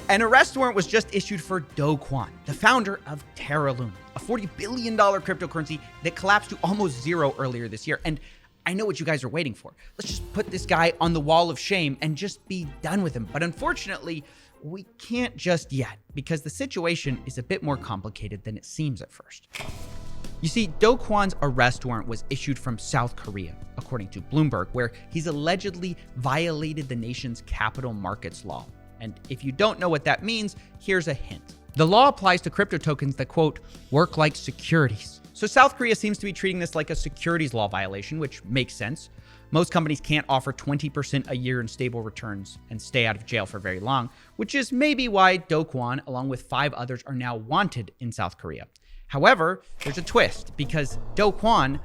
An arrest warrant was just issued for Do KWON, the founder of TERRA LUNA, a $40 billion cryptocurrency that collapsed to almost zero earlier this year. And I know what you guys are waiting for. Let's just put this guy on the wall of shame and just be done with him. But unfortunately, we can't just yet, because the situation is a bit more complicated than it seems at first. You see, Do KWON's arrest warrant was issued from South Korea, according to Bloomberg, where he's allegedly violated the nation's capital markets law. And if you don't know what that means, here's a hint. The law applies to crypto tokens that, quote, work like securities. So South Korea seems to be treating this like a securities law violation, which makes sense. Most companies can't offer 20% a year in stable returns and stay out of jail for very long, which is maybe why Do KWON, along with 5 others, are now wanted in South Korea. However, there's a twist, because Do KWON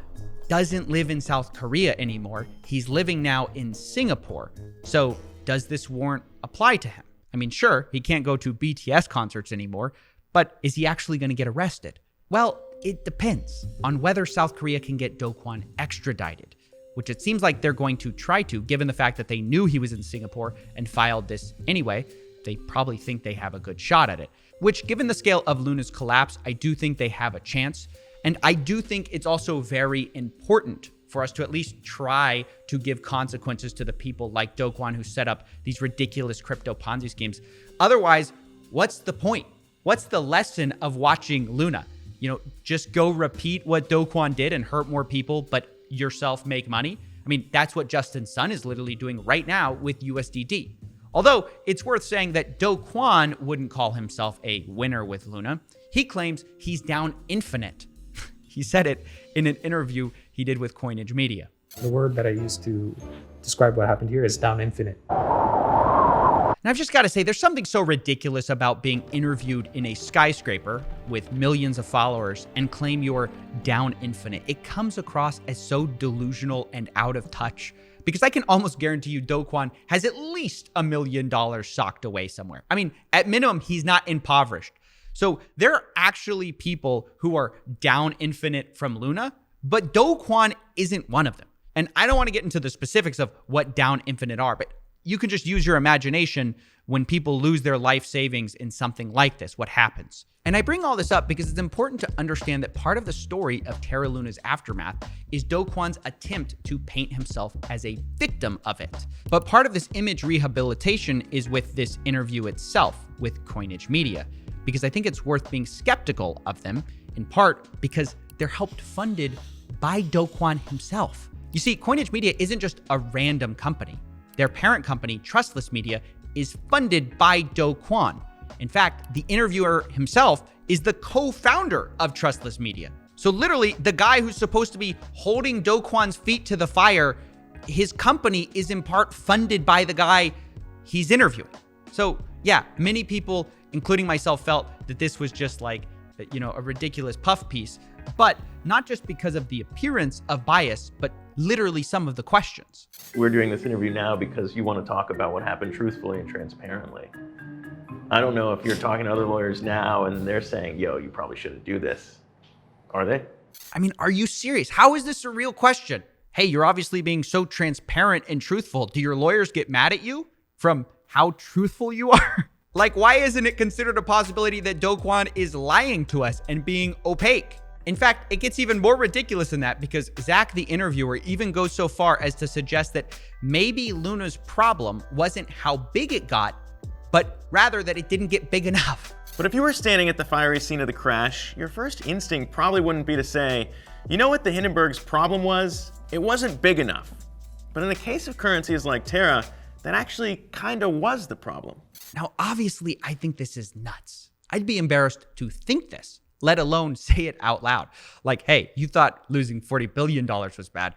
doesn't live in South Korea anymore. He's living now in Singapore. So does this warrant apply to him? I mean, sure, he can't go to BTS concerts anymore, but is he actually going to get arrested? Well, it depends on whether South Korea can get Do KWON extradited, which it seems like they're going to try to, given the fact that they knew he was in Singapore and filed this anyway. They probably think they have a good shot at it, which, given the scale of Luna's collapse, I do think they have a chance. And I do think it's also very important for us to at least try to give consequences to the people like Do KWON who set up these ridiculous crypto Ponzi schemes. Otherwise, what's the point? What's the lesson of watching Luna? You know, just go repeat what Do KWON did and hurt more people, but yourself make money? I mean, that's what Justin Sun is literally doing right now with USDD. Although it's worth saying that Do KWON wouldn't call himself a winner with Luna. He claims he's down infinite. He said it in an interview he did with Coinage Media. The word that I use to describe what happened here is down infinite. And I've just got to say, there's something so ridiculous about being interviewed in a skyscraper with millions of followers and claim you're down infinite. It comes across as so delusional and out of touch, because I can almost guarantee you Do KWON has at least $1 million socked away somewhere. I mean, at minimum, he's not impoverished. So there are actually people who are down infinite from Luna, but Do KWON isn't one of them. And I don't want to get into the specifics of what down infinite are, but you can just use your imagination when people lose their life savings in something like this, what happens. And I bring all this up because it's important to understand that part of the story of TERRA LUNA's aftermath is Do KWON's attempt to paint himself as a victim of it. But part of this image rehabilitation is with this interview itself with Coinage Media, because I think it's worth being skeptical of them, in part because they're helped funded by Do KWON himself. You see, Coinage Media isn't just a random company. Their parent company, Trustless Media, is funded by Do KWON. In fact, the interviewer himself is the co-founder of Trustless Media. So literally, the guy who's supposed to be holding Do KWON's feet to the fire, his company is in part funded by the guy he's interviewing. So yeah, many people, including myself, felt that this was just like, you know, a ridiculous puff piece, but not just because of the appearance of bias, but literally some of the questions. We're doing this interview now because you want to talk about what happened truthfully and transparently. I don't know if you're talking to other lawyers now and they're saying, yo, you probably shouldn't do this. Are they? I mean, are you serious? How is this a real question? Hey, you're obviously being so transparent and truthful. Do your lawyers get mad at you from how truthful you are? Like, why isn't it considered a possibility that Do KWON is lying to us and being opaque? In fact, it gets even more ridiculous than that, because Zach, the interviewer, even goes so far as to suggest that maybe Luna's problem wasn't how big it got, but rather that it didn't get big enough. But if you were standing at the fiery scene of the crash, your first instinct probably wouldn't be to say, you know what the Hindenburg's problem was? It wasn't big enough. But in the case of currencies like Terra, that actually kind of was the problem. Now, obviously, I think this is nuts. I'd be embarrassed to think this, let alone say it out loud. Like, hey, you thought losing $40 billion was bad.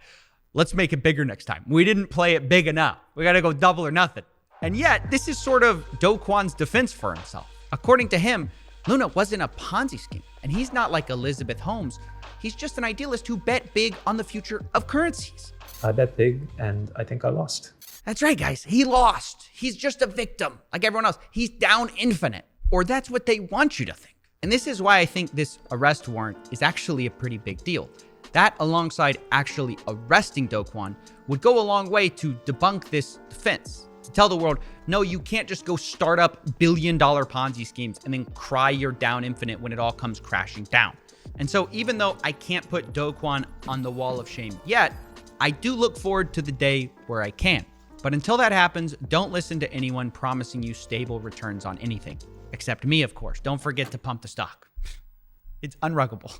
Let's make it bigger next time. We didn't play it big enough. We got to go double or nothing. And yet, this is sort of Do KWON's defense for himself. According to him, Luna wasn't a Ponzi scheme, and he's not like Elizabeth Holmes. He's just an idealist who bet big on the future of currencies. I bet big, and I think I lost. That's right, guys. He lost. He's just a victim, like everyone else. He's down infinite, or that's what they want you to think. And this is why I think this arrest warrant is actually a pretty big deal. That, alongside actually arresting Do KWON, would go a long way to debunk this defense. to tell the world, no, you can't just go start up billion-dollar Ponzi schemes and then cry you're down infinite when it all comes crashing down. And so even though I can't put Do KWON on the wall of shame yet, I do look forward to the day where I can. But until that happens, don't listen to anyone promising you stable returns on anything. Except me, of course. Don't forget to pump the stock. It's unruggable.